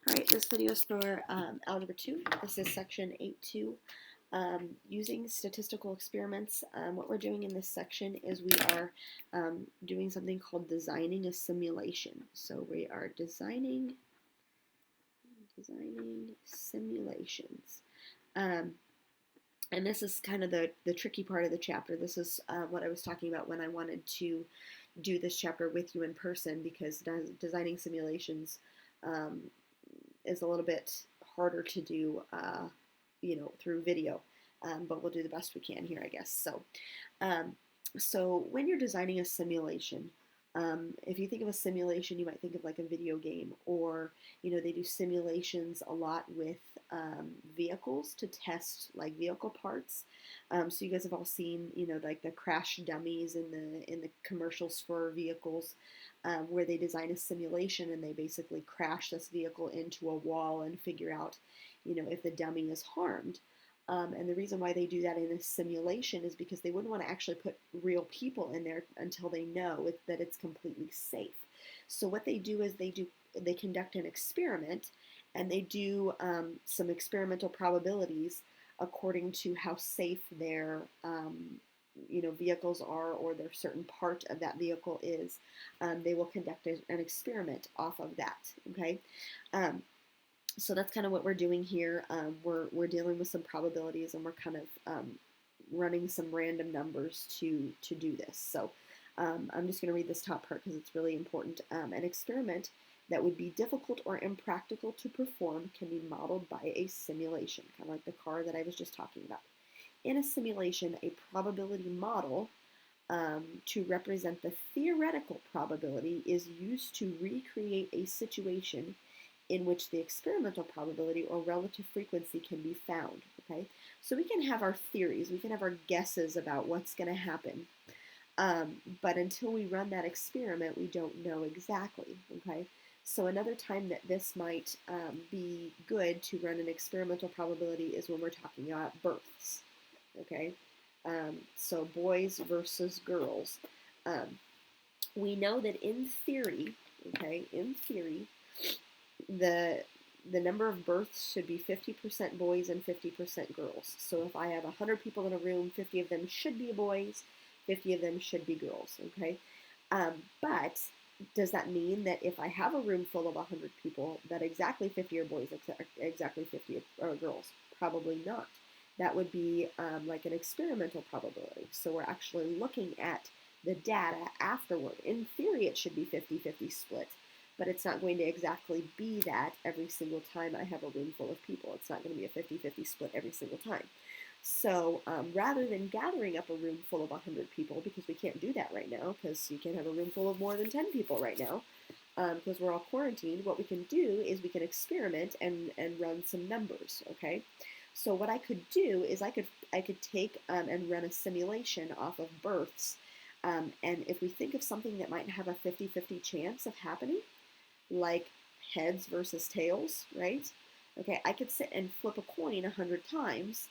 Alright, this video is for Algebra 2. This is section 8.2. Using statistical experiments, what we're doing in this section is we are doing something called designing a simulation. So we are designing simulations. And this is kind of the tricky part of the chapter. This is what I was talking about when I wanted to do this chapter with you in person, because designing simulations is a little bit harder to do, through video, but we'll do the best we can here, I guess. So when you're designing a simulation, if you think of a simulation, you might think of like a video game, or they do simulations a lot with vehicles to test like vehicle parts. So you guys have all seen, like the crash dummies in the commercials for vehicles, where they design a simulation and they basically crash this vehicle into a wall and figure out, if the dummy is harmed. And the reason why they do that in a simulation is because they wouldn't want to actually put real people in there until they know that it's completely safe. So what they do is they conduct an experiment, and they do some experimental probabilities according to how safe their vehicles are, or their certain part of that vehicle is. They will conduct an experiment off of that. Okay. So that's kind of what we're doing here. We're dealing with some probabilities, and we're kind of running some random numbers to do this. So I'm just going to read this top part because it's really important. An experiment that would be difficult or impractical to perform can be modeled by a simulation, kind of like the car that I was just talking about. In a simulation, a probability model to represent the theoretical probability is used to recreate a situation in which the experimental probability or relative frequency can be found. Okay, so we can have our theories, we can have our guesses about what's going to happen, but until we run that experiment, we don't know exactly. Okay, so another time that this might be good to run an experimental probability is when we're talking about births. Okay, so boys versus girls. We know that in theory, the number of births should be 50% boys and 50% girls. So if I have 100 people in a room, 50 of them should be boys, 50 of them should be girls. Okay, but does that mean that if I have a room full of 100 people, that exactly 50 are boys, exactly 50 are girls? Probably not. That would be like an experimental probability. So we're actually looking at the data afterward. In theory, it should be 50-50 split, but it's not going to exactly be that every single time I have a room full of people. It's not going to be a 50-50 split every single time. So rather than gathering up a room full of 100 people, because we can't do that right now, because you can't have a room full of more than 10 people right now, because we're all quarantined, what we can do is we can experiment and run some numbers. Okay, so what I could do is I could take and run a simulation off of births, and if we think of something that might have a 50-50 chance of happening, like heads versus tails, right? Okay, I could sit and flip a coin 100 times,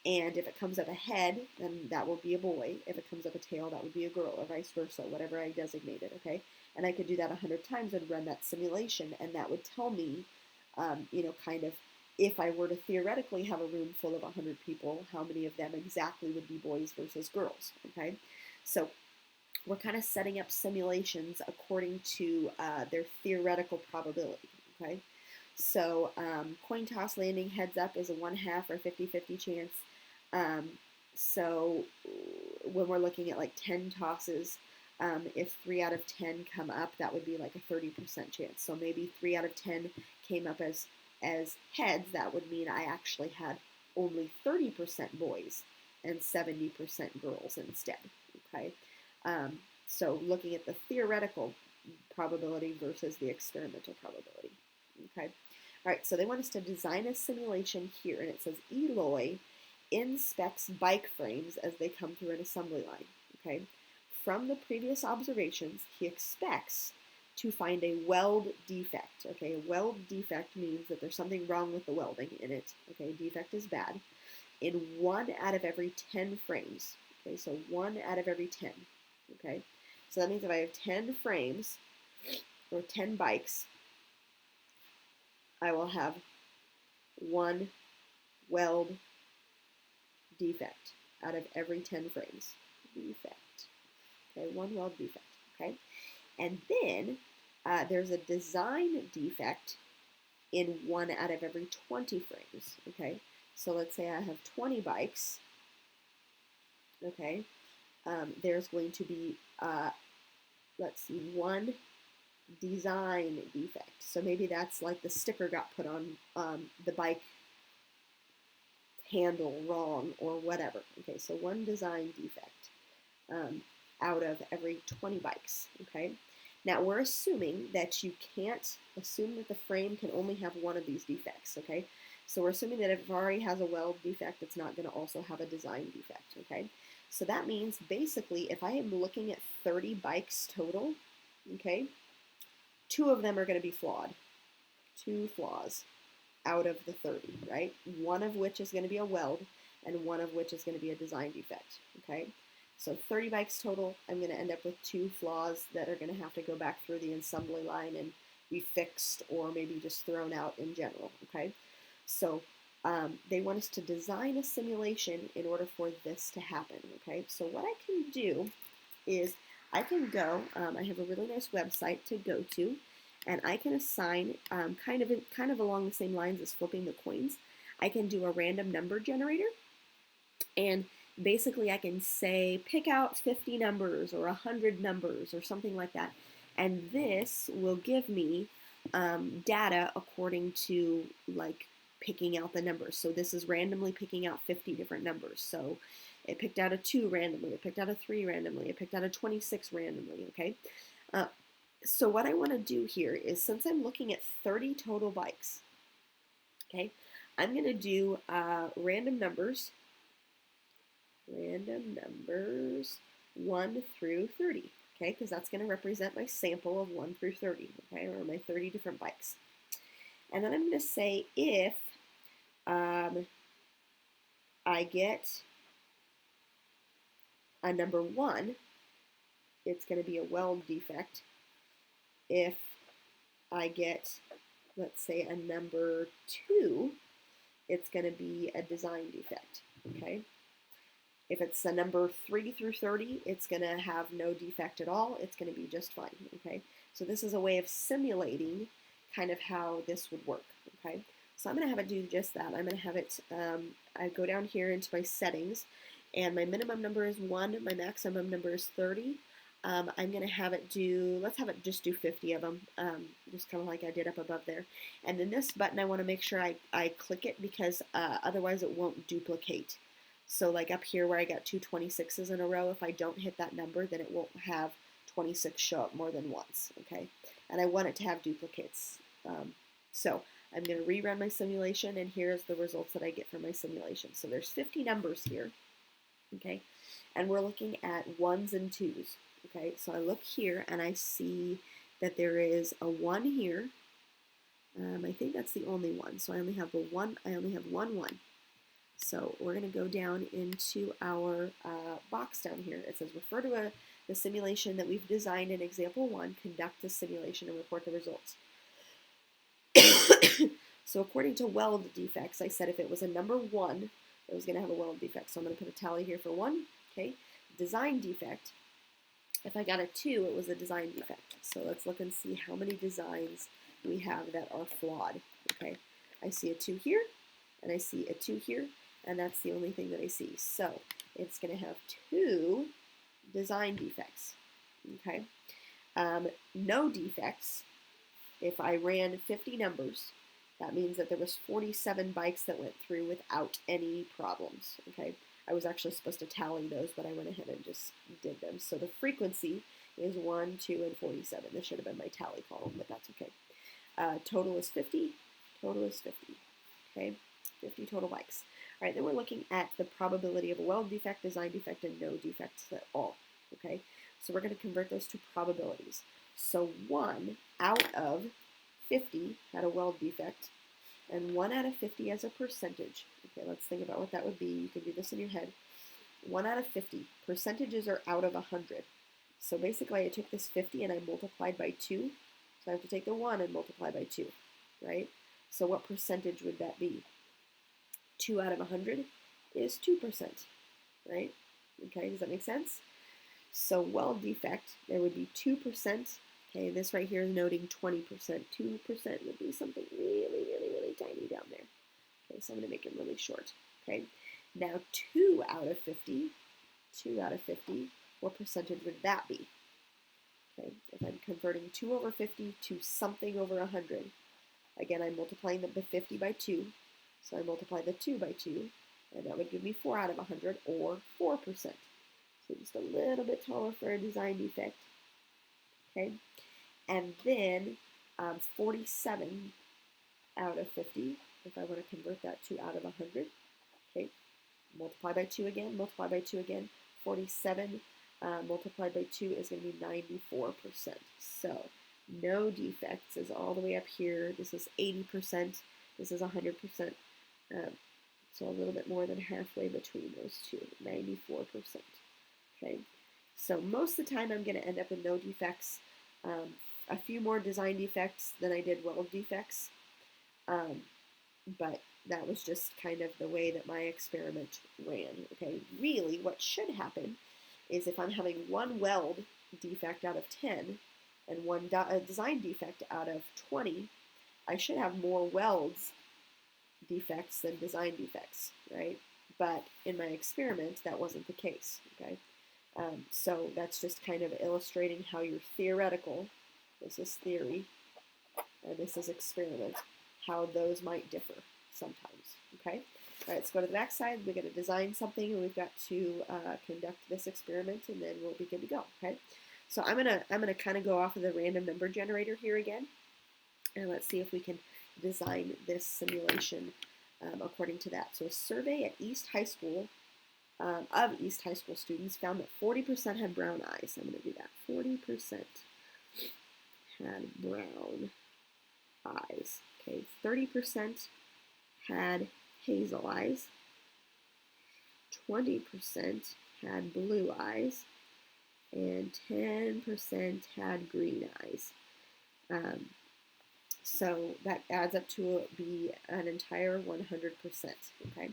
and if it comes up a head, then that will be a boy. If it comes up a tail, that would be a girl, or vice versa, whatever I designated. Okay, and I could do that 100 times and run that simulation, and that would tell me, kind of, if I were to theoretically have a room full of 100 people, how many of them exactly would be boys versus girls. Okay, so we're kind of setting up simulations according to their theoretical probability. Okay, so coin toss landing heads up is a 1/2 or 50-50 chance. So when we're looking at like 10 tosses, if 3 out of 10 come up, that would be like a 30% chance. So maybe 3 out of 10 came up as heads. That would mean I actually had only 30% boys and 70% girls instead. Okay, so looking at the theoretical probability versus the experimental probability. Okay, all right. So they want us to design a simulation here, and it says Eloy inspects bike frames as they come through an assembly line. Okay, from the previous observations, he expects to find a weld defect. Okay, a weld defect means that there's something wrong with the welding in it. Okay, defect is bad. In 1 out of every 10 frames. Okay, so 1 out of every 10. Okay, so that means if I have 10 frames or 10 bikes, I will have one weld defect out of every 10 frames. Defect. Okay, one weld defect. Okay, and then there's a design defect in 1 out of every 20 frames. Okay, so let's say I have 20 bikes. Okay, there's going to be, let's see, one design defect. So maybe that's like the sticker got put on the bike handle wrong or whatever. Okay, so one design defect out of every 20 bikes. Okay, now we're assuming that you can't assume that the frame can only have one of these defects. Okay, so we're assuming that if it already has a weld defect, it's not going to also have a design defect. Okay, so that means basically if I am looking at 30 bikes total, okay, 2 of them are going to be flawed. 2 flaws out of the 30, right? One of which is going to be a weld, and one of which is going to be a design defect, okay? So 30 bikes total, I'm going to end up with 2 flaws that are going to have to go back through the assembly line and be fixed or maybe just thrown out in general, okay? So they want us to design a simulation in order for this to happen, okay? So what I can do is I can go, I have a really nice website to go to, and I can assign, kind of along the same lines as flipping the coins, I can do a random number generator, and basically I can say pick out 50 numbers or 100 numbers or something like that, and this will give me data according to like picking out the numbers. So this is randomly picking out 50 different numbers. So it picked out a 2 randomly, it picked out a 3 randomly, it picked out a 26 randomly, okay? So what I want to do here is, since I'm looking at 30 total bikes, okay, I'm going to do random numbers 1 through 30, okay, because that's going to represent my sample of 1 through 30, okay, or my 30 different bikes. And then I'm going to say if I get a number 1, it's going to be a weld defect. If I get, let's say, a number 2, it's going to be a design defect, okay? If it's a number 3 through 30, it's going to have no defect at all. It's going to be just fine, okay? So this is a way of simulating kind of how this would work, okay? So I'm going to have it do just that. I'm going to have it, I go down here into my settings, and my minimum number is 1, my maximum number is 30. I'm going to have it do, let's have it just do 50 of them, just kind of like I did up above there. And then this button, I want to make sure I click it, because otherwise it won't duplicate. So like up here where I got 2 26s in a row, if I don't hit that number, then it won't have 26 show up more than once, okay? And I want it to have duplicates. So I'm going to rerun my simulation, and here's the results that I get from my simulation. So there's 50 numbers here, okay? And we're looking at 1s and 2s. Okay, so I look here and I see that there is a 1 here. I think that's the only one. So I only have one 1. So we're going to go down into our box down here. It says refer to the simulation that we've designed in example 1, conduct the simulation and report the results. So according to weld defects, I said if it was a number 1, it was going to have a weld defect. So I'm going to put a tally here for 1. Okay, design defect. If I got a 2, it was a design defect. So let's look and see how many designs we have that are flawed. Okay, I see a 2 here, and I see a 2 here, and that's the only thing that I see. So it's going to have 2 design defects. Okay, no defects. If I ran 50 numbers, that means that there was 47 bikes that went through without any problems. Okay. I was actually supposed to tally those, but I went ahead and just did them. So the frequency is 1, 2, and 47. This should have been my tally column, but that's okay. Total is 50. Total is 50. Okay, 50 total bikes. All right, then we're looking at the probability of a weld defect, design defect, and no defects at all. Okay, so we're going to convert those to probabilities. So 1 out of 50 had a weld defect, and 1 out of 50 as a percentage. Okay, let's think about what that would be. You can do this in your head. 1 out of 50. Percentages are out of 100. So basically I took this 50 and I multiplied by 2. So I have to take the 1 and multiply by 2, right? So what percentage would that be? 2 out of 100 is 2%, right? Okay, does that make sense? So weld defect, there would be 2%. Okay, this right here is noting 20%. 2% would be something really, really, really tiny down there. Okay, so I'm going to make it really short. Okay, now 2 out of 50, 2 out of 50, what percentage would that be? Okay, if I'm converting 2 over 50 to something over 100, again, I'm multiplying the 50 by 2, so I multiply the 2 by 2, and that would give me 4 out of 100, or 4%. So just a little bit taller for a design defect. Okay, and then 47 out of 50, if I want to convert that to out of 100, okay, multiply by 2 again, multiply by 2 again, 47 multiplied by 2 is going to be 94%. So no defects is all the way up here. This is 80%, this is 100%, so a little bit more than halfway between those two, 94%. Okay, so most of the time I'm going to end up with no defects, a few more design defects than I did weld defects, but that was just kind of the way that my experiment ran. Okay, really what should happen is if I'm having one weld defect out of 10 and one design defect out of 20, I should have more welds defects than design defects, right? But in my experiment, that wasn't the case, okay? So that's just kind of illustrating how your theoretical, this is theory, and this is experiment, how those might differ sometimes, okay? All right, let's go to the back side. We're going to design something, and we've got to conduct this experiment, and then we'll be good to go, okay? So I'm gonna kind of go off of the random number generator here again, and let's see if we can design this simulation according to that. So a survey at East High School of East High School students found that 40% had brown eyes. I'm going to do that. 40% had brown eyes. Okay, 30% had hazel eyes. 20% had blue eyes. And 10% had green eyes. So that adds up to be an entire 100%. Okay.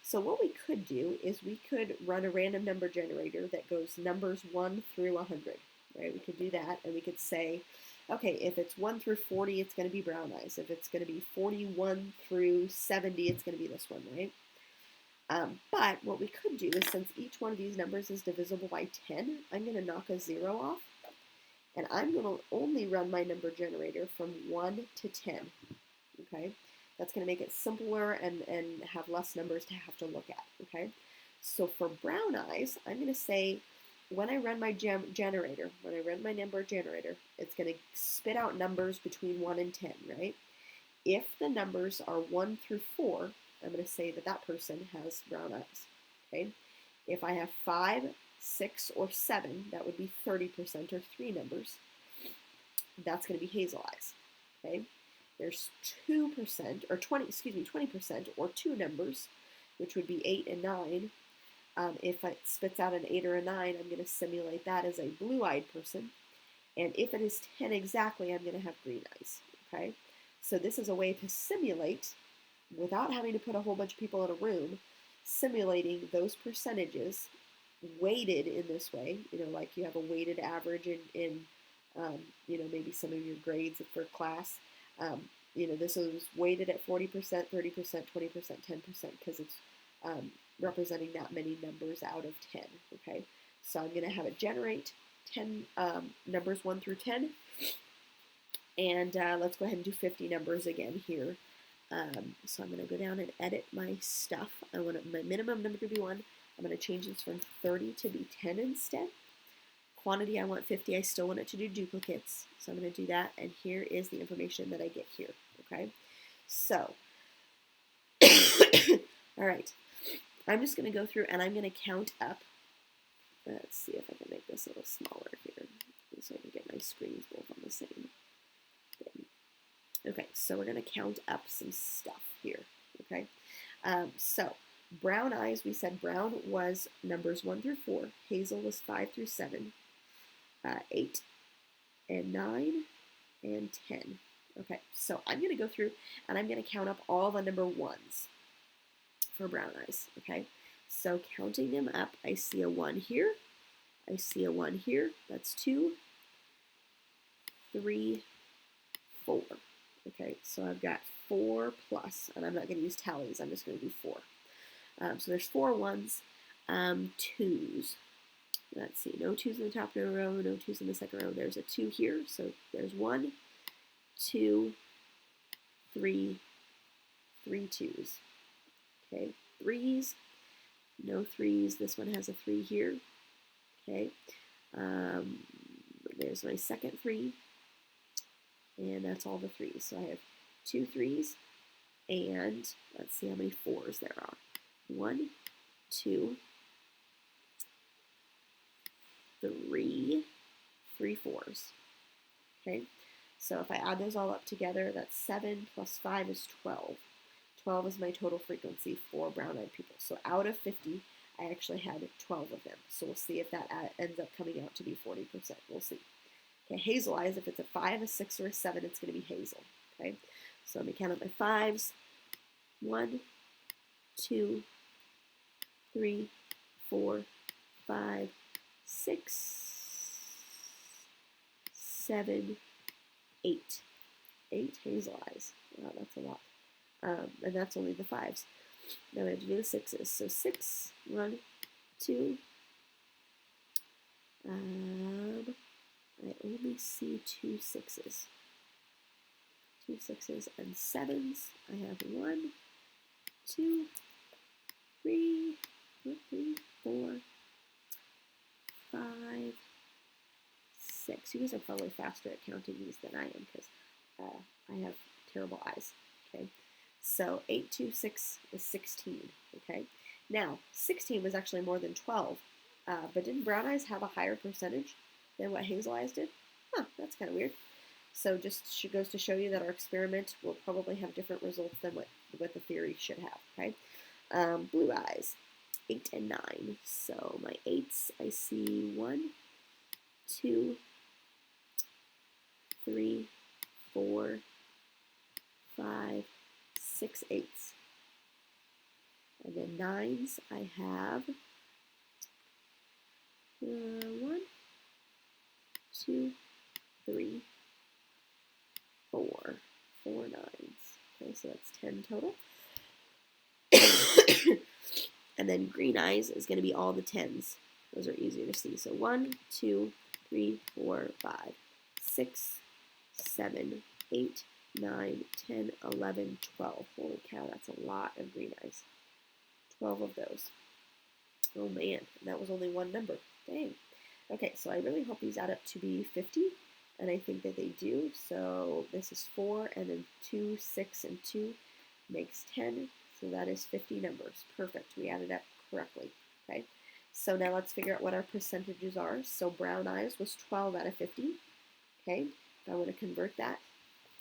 So what we could do is we could run a random number generator that goes numbers 1 through 100, right? We could do that, and we could say, okay, if it's 1 through 40, it's going to be brown eyes. If it's going to be 41 through 70, it's going to be this one, right? But what we could do is, since each one of these numbers is divisible by 10, I'm going to knock a 0 off, and I'm going to only run my number generator from 1 to 10, okay? That's going to make it simpler and have less numbers to have to look at, okay? So for brown eyes, I'm going to say when I run my generator, when I run my number generator, it's going to spit out numbers between 1 and 10, right? If the numbers are 1 through 4, I'm going to say that that person has brown eyes, okay? If I have 5, 6, or 7, that would be 30% or 3 numbers. That's going to be hazel eyes, okay? There's 2% or 20% or 2 numbers, which would be 8 and 9. If it spits out an 8 or a 9, I'm going to simulate that as a blue-eyed person. And if it is 10 exactly, I'm going to have green eyes, okay? So this is a way to simulate, without having to put a whole bunch of people in a room, simulating those percentages weighted in this way, like you have a weighted average in maybe some of your grades for class. This is weighted at 40%, 30%, 20%, 10%, because it's representing that many numbers out of 10, okay? So I'm going to have it generate 10 numbers 1 through 10, and let's go ahead and do 50 numbers again here. So I'm going to go down and edit my stuff. I want my minimum number to be 1. I'm going to change this from 30 to be 10 instead. Quantity, I want 50. I still want it to do duplicates. So I'm going to do that. And here is the information that I get here. Okay. So, all right. I'm just going to go through and I'm going to count up. Let's see if I can make this a little smaller here so I can get my screens both on the same thing. Okay. So we're going to count up some stuff here. Okay. So brown eyes, we said brown was numbers 1 through 4. Hazel was 5 through 7. 8 and 9 and 10. Okay, so I'm going to go through and I'm going to count up all the number ones for brown eyes, okay? So counting them up, I see a 1 here, I see a 1 here, that's 2, 3, 4. Okay, so I've got 4 plus, and I'm not going to use tallies, I'm just going to do 4. So there's 4 ones, 2s. Let's see, no 2s in the top row, no 2s in the second row. There's a 2 here, so there's 1, 2, 3, 3 2s. Okay, 3s, no 3s. This one has a 3 here. Okay, there's my second 3, and that's all the 3s. So I have 2 3s, and let's see how many 4s there are. 1, 2, 3, 3 4s. Okay, so if I add those all up together, that's 7 plus 5 is 12. 12 is my total frequency for brown-eyed people. So out of 50, I actually had 12 of them. So we'll see if that ends up coming out to be 40%. We'll see. Okay, hazel eyes, if it's a 5, a 6, or a 7, it's going to be hazel. Okay, so let me count up my 5s. 1, 2, 3, 4, 5, 6, 7, 8. 8 hazel eyes. Wow, that's a lot. And that's only the 5s. Now we have to do the 6s. So 6, 1, 2. I only see 2 6s. 2 6s and 7s. I have 1, 2, 3, 4, 5, 6. You guys are probably faster at counting these than I am because I have terrible eyes. Okay, so 8, 2, 6 is 16. Okay, now 16 was actually more than 12, but didn't brown eyes have a higher percentage than what hazel eyes did? Huh, that's kind of weird. So just goes to show you that our experiment will probably have different results than what the theory should have. Okay, blue eyes, 8 and 9. So my 8s, I see 1, 2, 3, 4, 5, 6 8s. And then 9s, I have 1, 2, 3, 4. 4 9s. Okay, so that's 10 total. And then green eyes is going to be all the 10s. Those are easier to see. So 1, 2, 3, 4, 5, 6, 7, 8, 9, 10, 11, 12. Holy cow, that's a lot of green eyes. 12 of those. Oh man, that was only one number. Dang. Okay, so I really hope these add up to be 50, and I think that they do. So this is 4, and then 2, 6, and 2 makes 10. So that is 50 numbers. Perfect. We added up correctly. Okay. So now let's figure out what our percentages are. So brown eyes was 12 out of 50. Okay. If I want to convert that,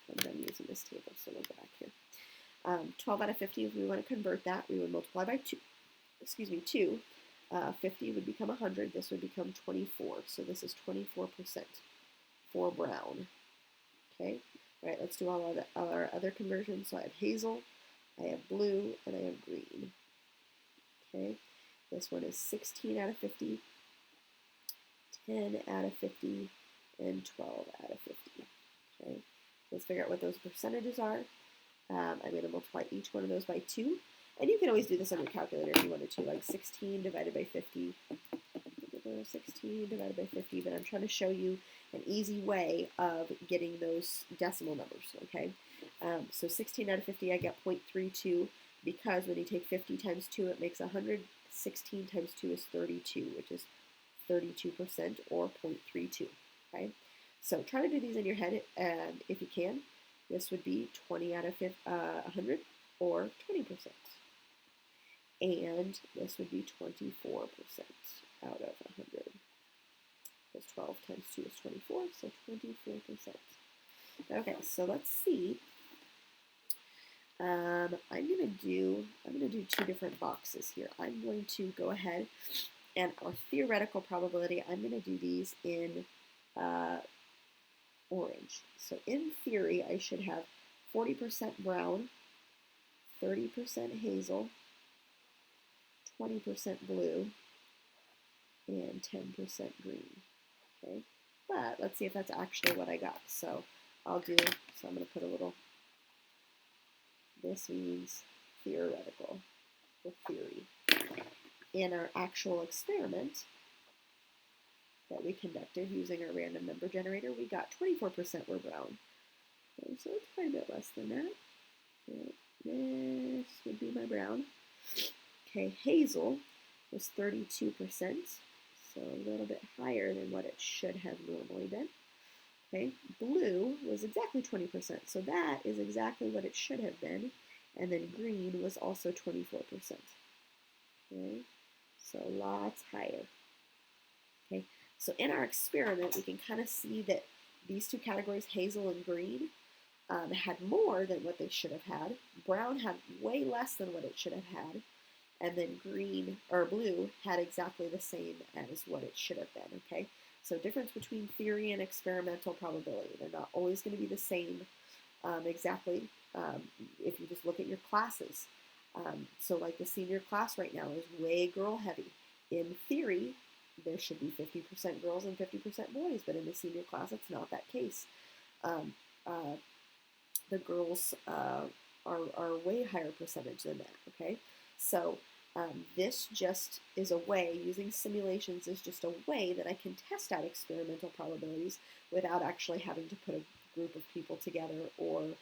I'm done using this table, so we'll go back here. 12 out of 50, if we want to convert that, we would multiply by 2. 2. 50 would become 100. This would become 24. So this is 24% for brown. Okay. All right, let's do all our other conversions. So I have hazel, I have blue, and I have green. Okay. This one is 16 out of 50, 10 out of 50, and 12 out of 50. Okay. Let's figure out what those percentages are. I'm going to multiply each one of those by 2. And you can always do this on your calculator if you wanted to, like 16 divided by 50. 16 divided by 50, but I'm trying to show you an easy way of getting those decimal numbers, okay? So 16 out of 50, I get 0.32, because when you take 50 times 2, it makes 100. 16 times 2 is 32, which is 32%, or 0.32, okay? So try to do these in your head if you can. This would be 20 out of 100, or 20%. And this would be 24% out of 100. Because 12 times 2 is 24, so 24%. Okay, so let's see. I'm gonna do 2 different boxes here. I'm going to go ahead and our theoretical probability, I'm gonna do these in orange. So in theory, I should have 40% brown, 30% hazel, 20% blue, and 10% green. Okay, but let's see if that's actually what I got. So I'm going to put a little, this means theoretical, or theory. In our actual experiment that we conducted using our random number generator, we got 24% were brown. Okay, so it's quite a bit less than that. This would be my brown. Okay, hazel was 32%, so a little bit higher than what it should have normally been. Okay, blue was exactly 20%, so that is exactly what it should have been. And then green was also 24%. Okay, so lots higher. Okay, so in our experiment, we can kind of see that these two categories, hazel and green, had more than what they should have had. Brown had way less than what it should have had. And then green or blue had exactly the same as what it should have been, okay? So difference between theory and experimental probability. They're not always going to be the same exactly if you just look at your classes. So like the senior class right now is way girl heavy. In theory, there should be 50% girls and 50% boys, but in the senior class, it's not that case. The girls are way higher percentage than that, okay? So this just is a way, using simulations is just a way that I can test out experimental probabilities without actually having to put a group of people together or,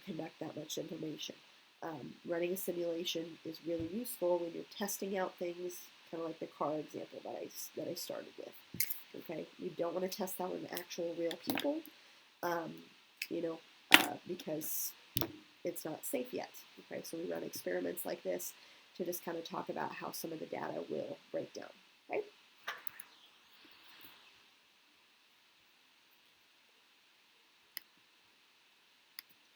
conduct that much information. Running a simulation is really useful when you're testing out things, kind of like the car example that I started with. Okay, you don't want to test out on actual real people, because it's not safe yet. Okay, so we run experiments like this to just kind of talk about how some of the data will break